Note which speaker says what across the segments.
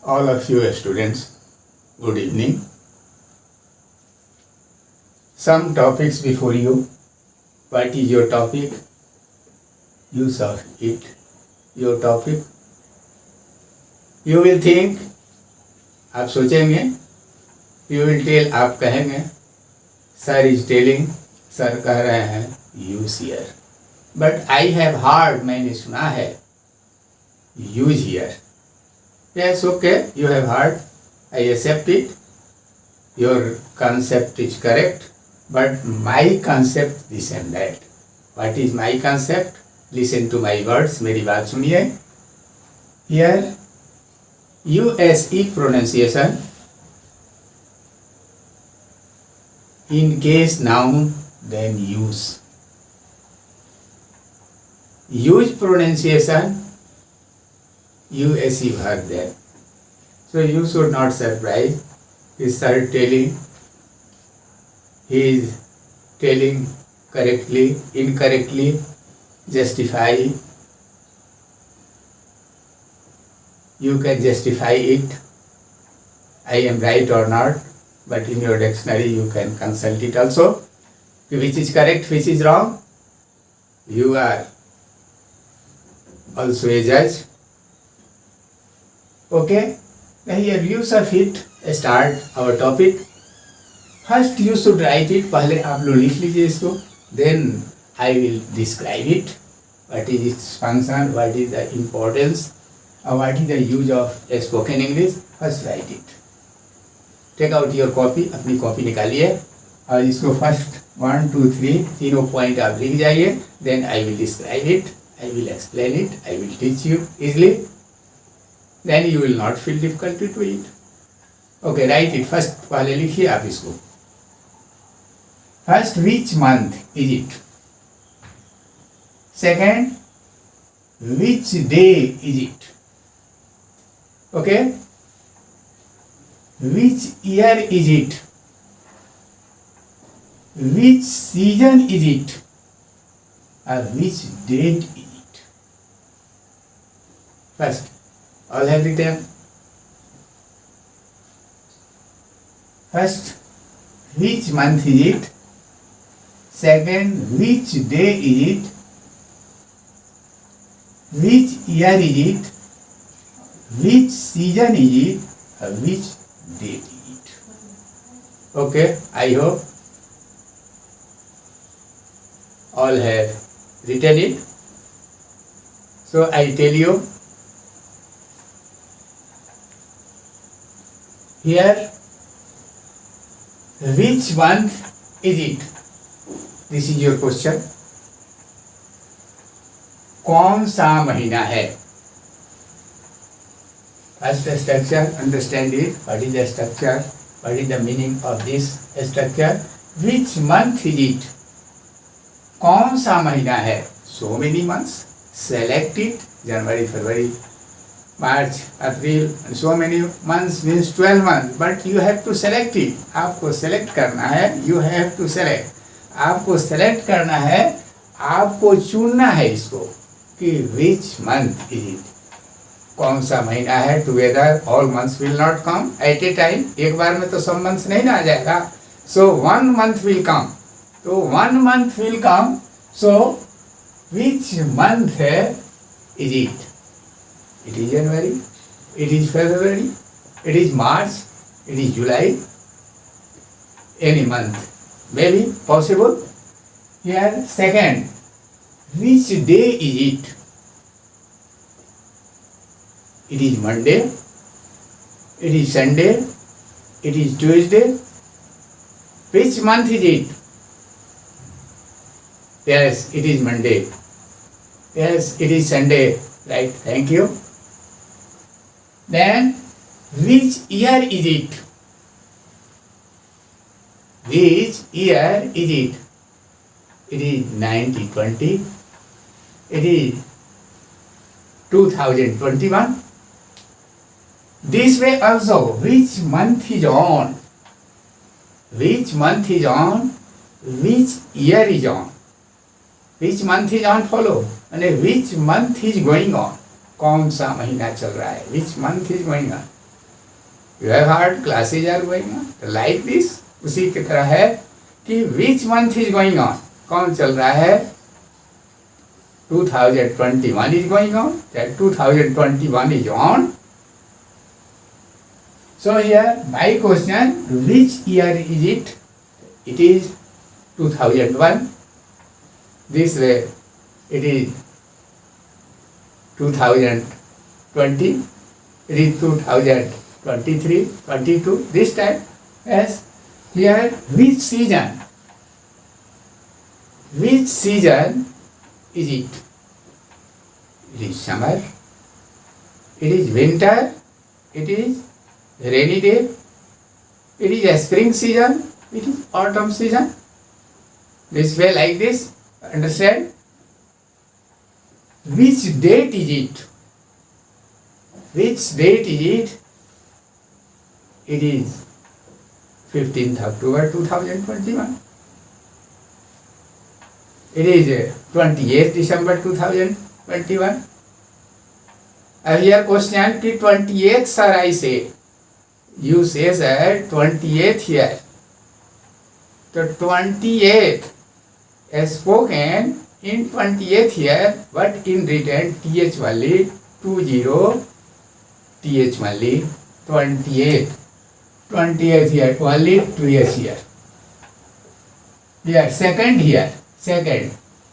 Speaker 1: all of you students, good evening. Some topics before you. What is your topic? Use of it. Your topic. You will think, आप सोचेंगे, you will tell, आप कहेंगे, sir is telling, sir कह रहे हैं, use here. But I have heard, मैंने सुना है, use here. Yes, okay, you have heard, I accept it. Your concept is correct, but my concept this and that. What is my concept? Listen to my words, मेरी बात सुनिए. Here, USE pronunciation. In case noun, then use. Use pronunciation, USE verb there. So you should not surprise. He started telling, he is telling correctly, incorrectly, justify. You can justify it. I am right or not, but in your dictionary you can consult it also. Which is correct, which is wrong. You are also a judge. Okay, here use of it. Start our topic. First you should write it. पहले आप लोग लिख लीजिए इसको. Then I will describe it. What is its function? What is the importance? What is the use of spoken English? First write it. Take out your copy. अपनी copy निकालिए और इसको first 1, 2, 3 तीनों पॉइंट आप लिख जाइए. Then I will describe it. I will explain it. I will teach you easily. Then you will not feel difficulty to it. Okay, write it. First पहले लिखिए आप इसको. First, which month is it? Second, which day is it? Okay? Which year is it? Which season is it? Or which date is it? First, all have written. First, which month is it? Second, which day is it? Which year is it? Which season is it? Or which date is it? Okay, I hope all have written it. So I tell you, here, which month is it? This is your question. कौन सा महीना है? First structure, understand it. What is the structure? What is the meaning of this structure? Which month is it? कौन सा महीना है? So many months. Select it. January, February, March, April, and so many months means 12 months. But you have to select it. आपको select करना है. You have to select. आपको select करना है. आपको चुनना है इसको कि which month is it? कौन सा महीना है? Together all months will not come at a time. एक बार में तो सब months नहीं ना आ जाएगा. So 1 month will come. तो 1 month will come. So which month is it? It is January. It is February. It is March. It is July. Any month. Maybe possible. Here second, which day is it? It is Monday. It is Sunday. It is Tuesday. Which month is it? Yes, it is Monday. Yes, it is Sunday. Right, thank you. Then, which year is it? Which year is it? It is 1920. It is 2021. This way also, which month is on? Which month is on? Which year is on? Which month is on follow? And which month is going on? कौन सा महीना चल रहा है? Which month is going on? You have heard classes are going on. Like this, उसी की तरह है कि which month is going on? कौन चल रहा है? 2021 is going on. That 2021 is on. So here my question, which year is it? It is 2001. This way it is 2020. It is 2023, 22. This time, yes. Here, which season? Which season is it? It is summer. It is winter. It is rainy day. It is a spring season. It is autumn season. This way, like this. Understand? Which date is it? Which date is it? It is 15th October 2021. It is 28th December 2021. Here question कि 28th sir I say. You say sir 28th here. So 28th is spoken in 28th here, but in written th only 20 th only 28th. 28th here, only 2 years here. Here, second here, second,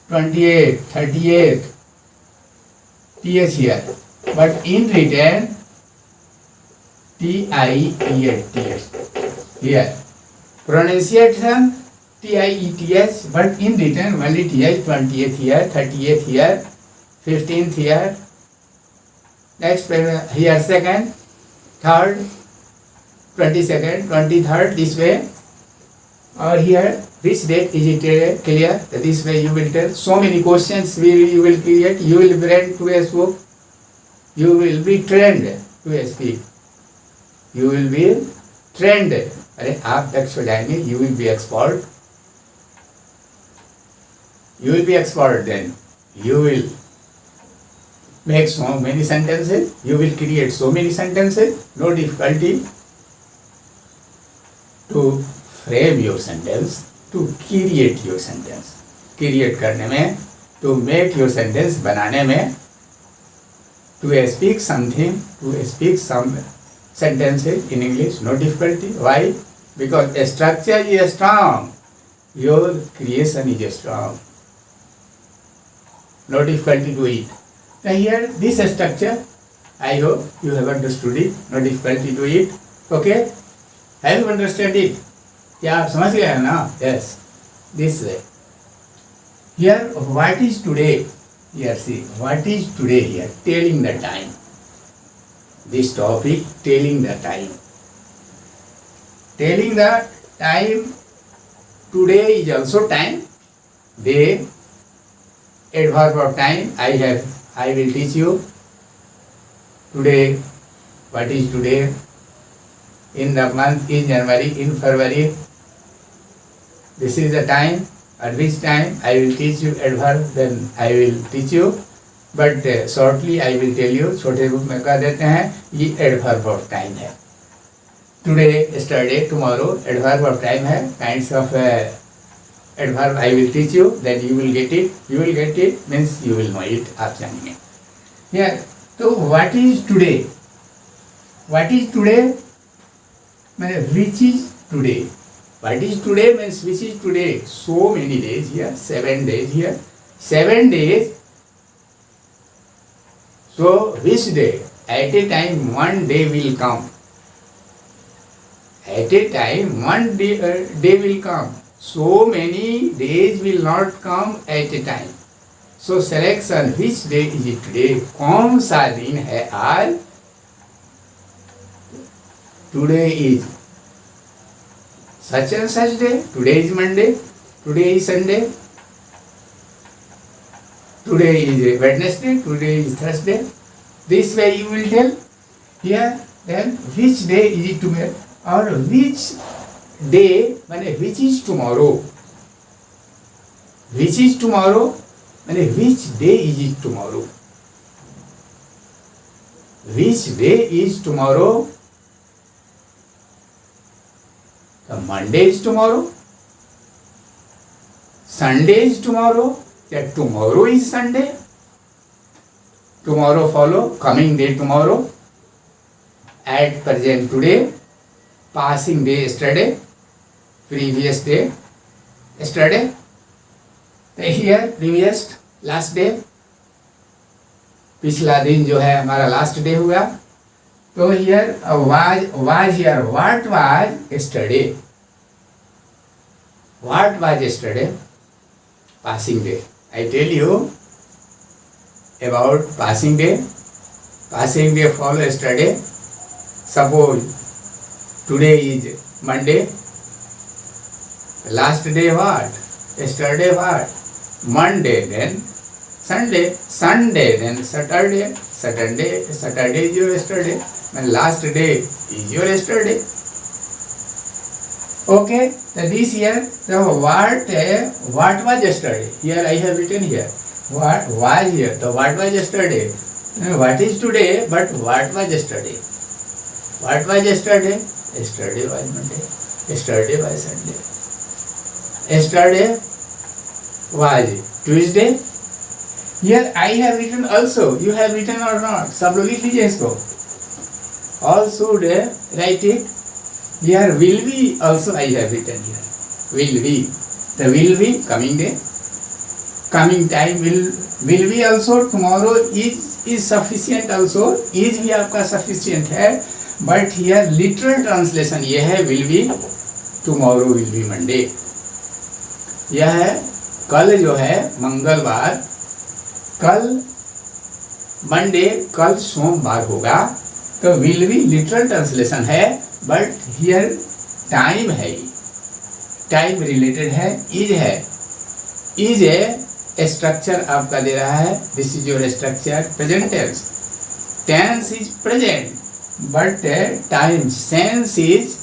Speaker 1: 28th, 38th, th here. But in written, tieth here. Pronunciation, tieth, but in written, only th, 20th here, 30th here, 15th here. Next, here second, third, 22nd, 23rd, this way. Or here, which date is it clear? This way you will tell. So many questions you will create. You will learn to speak. You will be trained to speak. You will be trained. अरे आप दक्ष हो जाएंगे. You will be expert. You will be expert then. You will make so many sentences. You will create so many sentences. No difficulty to frame your sentence, to create your sentence. Create करने में, to make your sentence बनाने में, to speak something, to speak some sentences in English, no difficulty. Why? Because a structure is strong. Your creation is strong. No difficulty to it. So here, this structure, I hope you have understood it. No difficulty to it. Okay? Have you understood it? क्या आप समझ गए हैं ना? Yes. This way. Here, what is today? Here, see, what is today here? Telling the time. This topic, telling the time. Telling the time, today is also time. Day, adverb of time, I will teach you. Today, what is today? In the month is January, in February. This is the time. At which time I will teach you adverb, then I will teach you. But shortly I will tell you. छोटे रूप में कह देते हैं ये adverb of time है. Today, yesterday, tomorrow adverb of time है. Kinds of adverb I will teach you. Then you will get it. You will get it means you will know it. आप जानेंगे. Here, so what is today? What is today? मैंने which is today. What is today means which is today. So many days here, 7 days here, 7 days. So which day? At a time one day will come. At a time one day will come. So many days will not come at a time. So selection, which day is it today? कौन सा दिन है आज? Today is such and such day. Today is Monday. Today is Sunday. Today is Wednesday. Today is Thursday. This way you will tell. Here, then which day is it tomorrow? Or which day, माने which is tomorrow? Which is tomorrow? माने which day is it tomorrow? Which day is tomorrow? The Monday is tomorrow. Sunday is tomorrow. That tomorrow is Sunday. Tomorrow follow, coming day tomorrow. At present today. Passing day yesterday. Previous day yesterday. Here previous last day. पिछला दिन जो है हमारा last day हुआ. तो here was here. What was yesterday? What was yesterday? Passing day. I tell you about passing day. Passing day follow yesterday. Suppose today is Monday. Last day what? Yesterday what? Monday, then Sunday. Sunday, then Saturday. Saturday is your yesterday. And last day is your yesterday. Okay, so this here, so what was yesterday? Here I have written here. What was here? So what was yesterday? What is today? But what was yesterday? What was yesterday? Yesterday was Monday. Yesterday was Sunday. Yesterday was Tuesday. Here I have written also. You have written or not? सब लोग लिख लीजिए इसको. All should write it. Here will be also I have written here. Will be. The will be coming day. Coming time will be also. Tomorrow is sufficient also. Is भी आपका sufficient है. But here literal translation ये है will be. Tomorrow will be Monday. यह है कल जो है मंगलवार, कल मंडे, कल सोमवार होगा. तो विल बी लिटरल ट्रांसलेशन है. बट हियर टाइम है, टाइम रिलेटेड है. इज है, इज ए स्ट्रक्चर आपका दे रहा है. This is your structure. Present tense. Tense is present but time sense is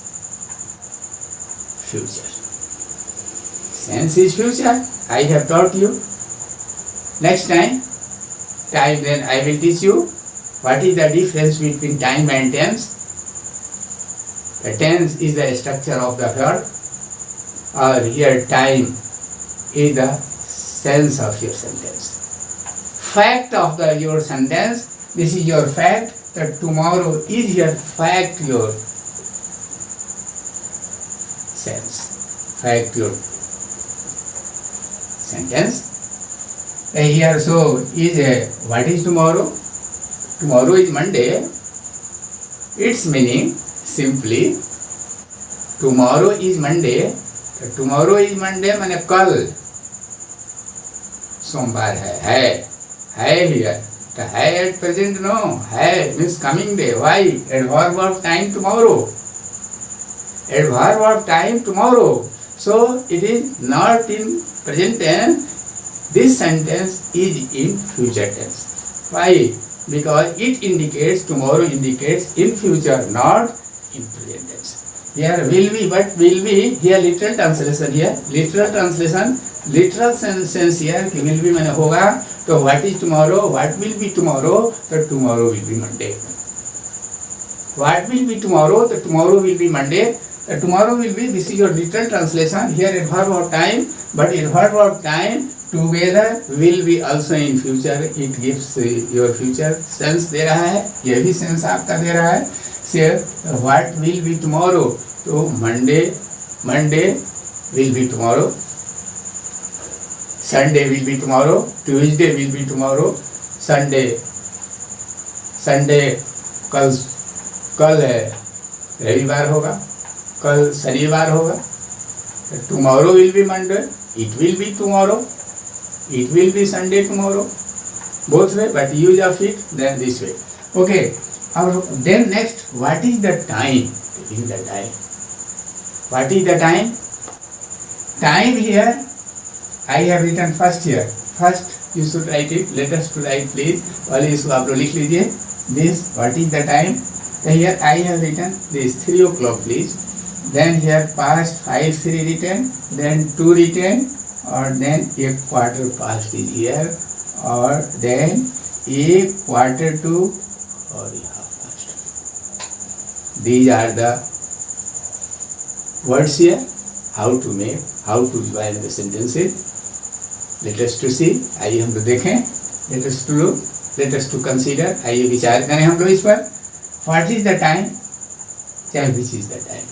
Speaker 1: future. Sense is future. I have taught you. Next time then I will teach you what is the difference between time and tense. The tense is the structure of the verb, or here time is the sense of your sentence. Fact of your sentence. This is your fact. That tomorrow is your fact, your sense. Fact your sentence. Here so is what is tomorrow? Tomorrow is Monday. Its meaning simply tomorrow is Monday. Tomorrow is Monday माने कल सोमवार है here. तो है at present no. है means coming day. Why? Adverb of time tomorrow. Adverb of time tomorrow. So it is not in present tense. This sentence is in future tense. Why? Because it indicates, tomorrow indicates in future, not in present tense. Here will be, but will be here literal translation here. Literal translation, literal sense here कि will be माने होगा. तो what is tomorrow? What will be tomorrow? तो tomorrow will be Monday. What will be tomorrow? तो tomorrow will be Monday. Tomorrow will be, this is your literal translation. Here adverb of time, but adverb of time together will be also in future. It gives your future sense दे रहा है. यह भी sense आपका दे रहा है. Say what will be tomorrow? तो Monday will be tomorrow. Sunday will be tomorrow. Tuesday will be tomorrow. Sunday कल है रविवार होगा. कल शनिवार होगा. Tomorrow will be Monday. It will be tomorrow. It will be Sunday tomorrow. Both way, but use of it then this way. Okay. Then next, what is the time? Taking the time. What is the time? Time here, I have written first here. First you should write it. Let us to write please. पहले इसको आप लोग लिख लीजिए. This, what is the time? So here I have written this 3 o'clock please. Then here past 5:3 written, then 2 written, or then a quarter past is here, or then a quarter to or half past. These are the words here, how to make, how to join the sentences. Let us to see, आइए हम लोग देखें, let us to look, let us to consider, आइए विचार करें हम लोग इस पर. What is the time? Tell which is the time.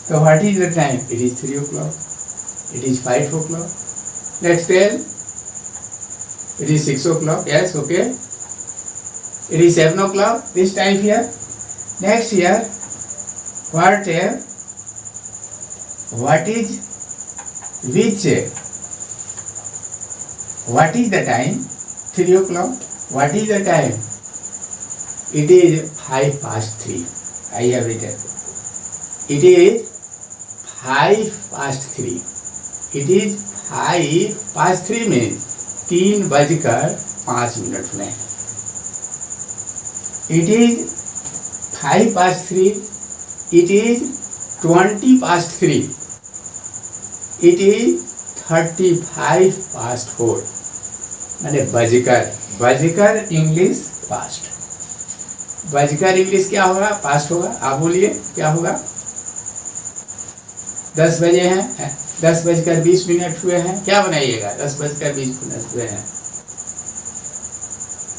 Speaker 1: So what is the time? It is 3 o'clock. It is 5 o'clock. Let's tell. It is 6 o'clock. Yes, okay. It is 7 o'clock. This time here. Next here. What is which? What is the time? 3 o'clock. What is the time? It is 5 past 3. I have written. It is 5 past 3. It is 5 past 3 means 3:05 में. It is 5 past 3. It is 20 past 3. It is 35 past 4. मैंने बजकर English past. बजकर English क्या होगा? Past होगा. आप बोलिए क्या होगा? 10 बजे हैं, 10:20 हुए हैं. क्या बनाइएगा? 10:20 हुए हैं.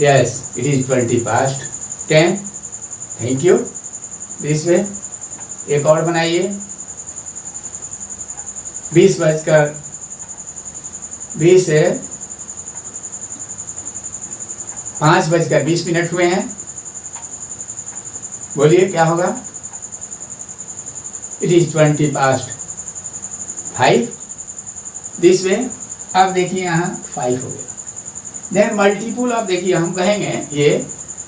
Speaker 1: Yes, it is 20 past 10. Thank you. This way एक और बनाइए. 20 से 5:20 हुए हैं. बोलिए क्या होगा? It is 20 past 5. दिस वे. अब देखिए यहाँ 5 हो गया. देन मल्टीपुल ऑफ, देखिए हम कहेंगे ये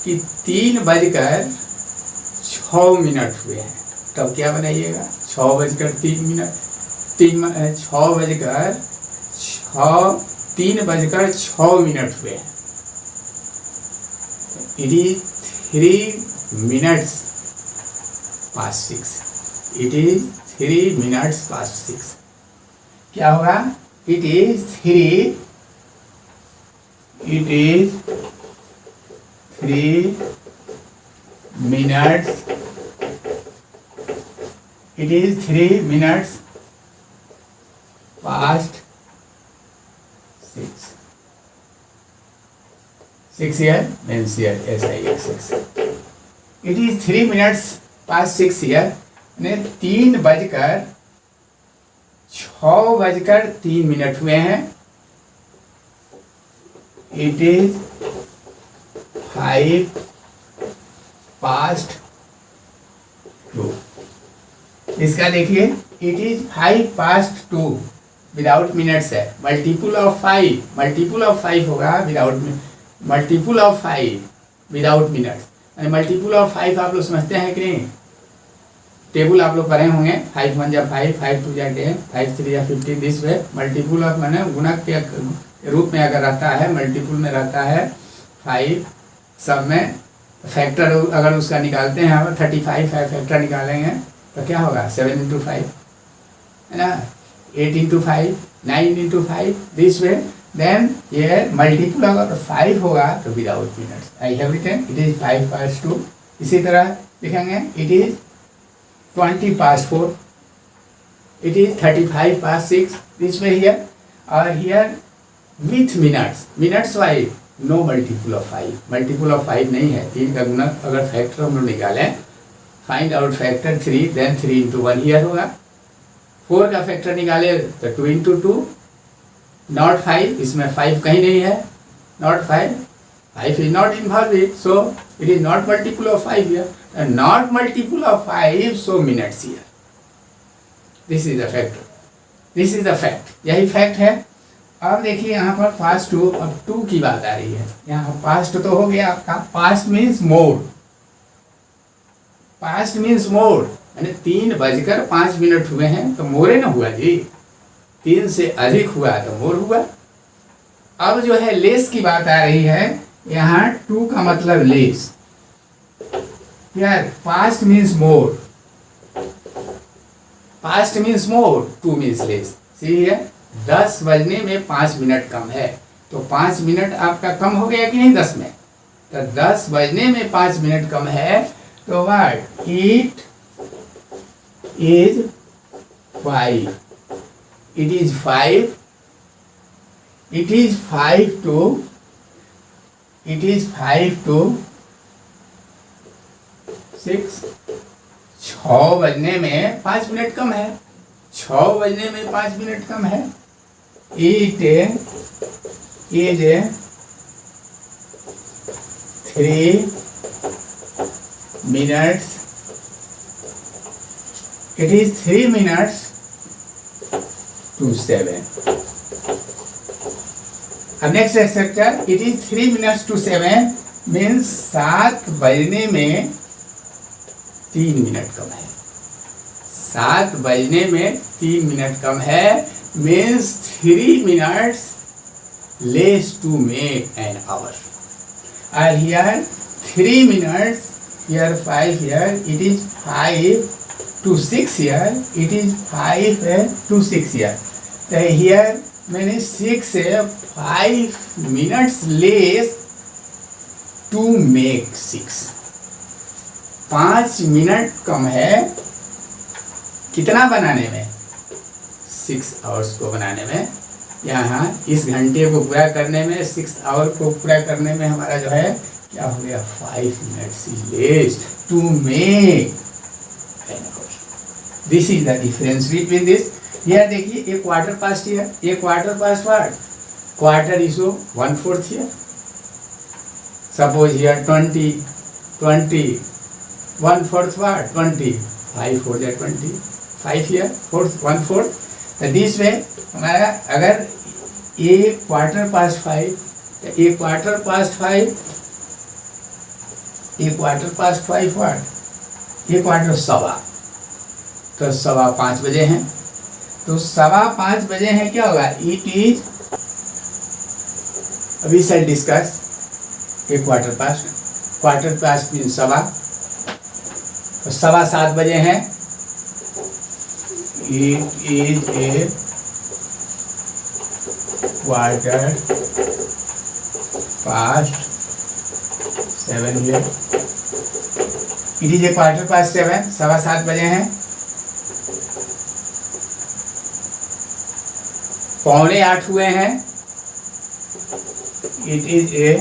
Speaker 1: कि 3:06 हुए हैं. तब क्या बनाइएगा? 6:03. 3:06 हुए हैं. It is 3 minutes past 6. It is 3 minutes past 6. क्या होगा? It is 3 minutes. It is 3 minutes past 6. 6 here means here SIX6. It is 3 minutes past 6 here. 3:06 हुए हैं. It is 5 past 2. इसका देखिए, it is 5 past 2 without minutes है. Multiple of 5 होगा multiple of 5 without minutes. Multiple of 5 आप लोग समझते हैं कि नहीं? टेबल आप लोग पढ़े होंगे. 5 1 जा 5, 5 2 जा 10, 5 3 जा 15. दिस वे मल्टीपुल ऑफ मैंने गुणक के रूप में अगर रहता है, मल्टीपुल में रहता है 5. सब में फैक्टर अगर उसका निकालते हैं हम 35 है, फैक्टर निकालेंगे तो क्या होगा? 7 into 5 है ना, 8 into 5, 9 into 5. This way. Then ये मल्टीपुल अगर 5 होगा तो without minutes. I have written it is 5 past 2. इसी तरह लिखेंगे it is 20 past 4. It is 35 past 6. This way here. और here with minutes wise no multiple of 5. Multiple of 5 नहीं है. 3 का गुणक अगर फैक्टर हम लोग निकालें, find out factor 3, then 3 into 1 here होगा. 4 का फैक्टर निकाले तो 2 into 2, नॉट 5. इसमें 5 कहीं नहीं है. Not 5 is not involve. So it is not multiple of 5 here. Not multiple of 5, so minutes here. This is the factor. This is the fact. यही fact है. अब देखिए यहाँ पर पास्ट 2. अब 2 की बात आ रही है. यहाँ पास्ट तो हो गया आपका. Past means more. Past means मोर यानी 3:05 हुए हैं तो मोरे ना हुआ जी. 3 से अधिक हुआ तो मोर हुआ. अब जो है लेस की बात आ रही है. यहाँ 2 का मतलब लेस. यार past means more. Past means more, 2 means less. सी है 10 बजने में 5 मिनट कम है तो 5 मिनट आपका कम हो गया कि नहीं 10 में. तो 10 बजने में 5 मिनट कम है तो what? It is 5. It is 5. It is 5 to 6. 6 बजने में 5 मिनट कम है. 6 बजने में 5 मिनट कम है. It is 3 minutes. It is 3 minutes to 7. अब next structure, it is 3 minutes to 7 means 7 बजने में 3 मिनट कम है. 7 बजने में 3 मिनट कम है means 3 minutes less to make an hour. And here 3 minutes, here 5 here, it is 5 to 6 here, it is 5 to 6 here. So here मैंने 6 5 minutes less to make 6. 5 minute कम है कितना बनाने में? 6 hours को बनाने में. यहाँ इस घंटे को पूरा करने में, 6 hour को पूरा करने में हमारा जो है क्या हो गया? 5 minutes less to make. This is the difference between this. यह देखिए, एक क्वार्टर पास्ट हियर, एक quarter past what? Quarter is 1/4 here. Suppose here 20 1/4 what? 20. 5 हो जाए 25 हियर, 1/4. तो दिस वे हमारा अगर ए क्वार्टर पास्ट 5, तो ए quarter past 5 what? A quarter सवा, तो 5:15 बजे हैं. तो 5:15 बजे हैं, क्या होगा? इट इज, अभी सेल discuss. A quarter past mean सवा, तो 7:15 बजे हैं. It is a quarter past 7 here. It is a quarter past 7, 7:15 बजे हैं. 7:45 हुए हैं. It is a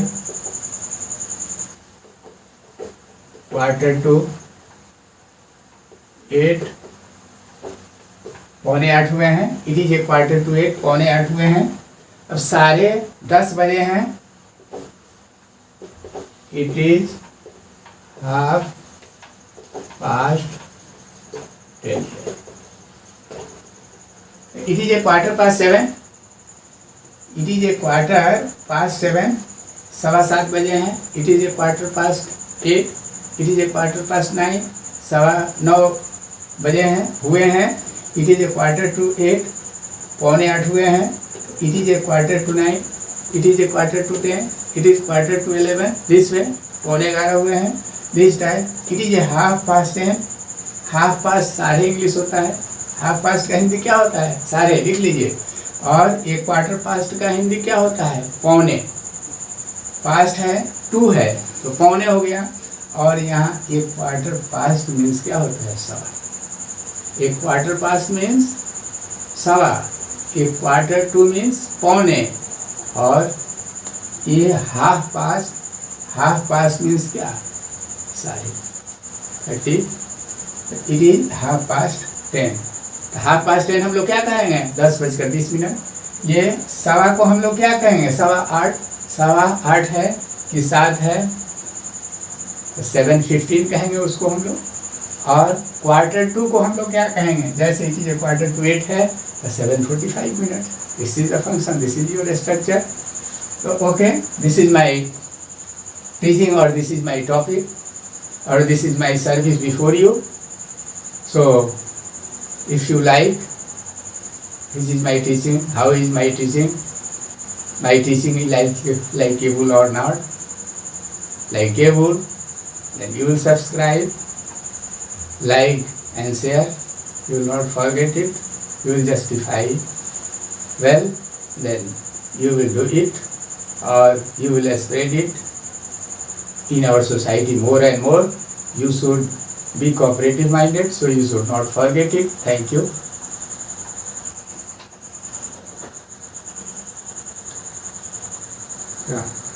Speaker 1: quarter to 8. 7:45 हुए हैं. It is a quarter to 8. 7:45 हुए हैं. अब 10:30 बजे हैं. It is 10:30. It is a quarter past 7. It is a quarter past 7. 7:15 बजे हैं. It is a quarter past 8. It is a quarter past 9. 9:15 बजे हैं, हुए हैं. It is a quarter to 8. 7:45 हुए हैं. It is a quarter to 9. It is a quarter to 10. It is quarter to 11. This way 11:15 हुए हैं. This time it is a 10:30. Half past साढ़े English होता है. हाफ पास्ट का हिंदी क्या होता है? साढ़े. लिख लीजिए. और एक क्वार्टर पास्ट का हिंदी क्या होता है? पौने. पास्ट है 2 है, तो पौने हो गया. और यहाँ एक क्वार्टर पास्ट मीन्स क्या होता है? सवा. एक क्वार्टर पास्ट मीन्स सवा. एक क्वार्टर टू मीन्स पौने. और ये हाफ पास्ट मीन्स क्या? साढ़े. 30. It is 10:30. तो 10:30 हम लोग क्या कहेंगे? 10:20. ये सवा को हम लोग क्या कहेंगे? 8:15 है कि 7 है, तो 7:15 कहेंगे उसको हम लोग. और क्वार्टर टू को हम लोग क्या कहेंगे? जैसे इट इज क्वार्टर टू 8 है, तो 7:45. This is the function, this is your structure. तो okay, this is my teaching और दिस इज माई टॉपिक और this is my service before you. So if you like, this is my teaching. How is my teaching? My teaching is likeable or not? Likeable, then you will subscribe, like and share. You will not forget it. You will justify well, then you will do it, or you will spread it in our society more and more. You should be cooperative minded, so you should not forget it. Thank you. Yeah.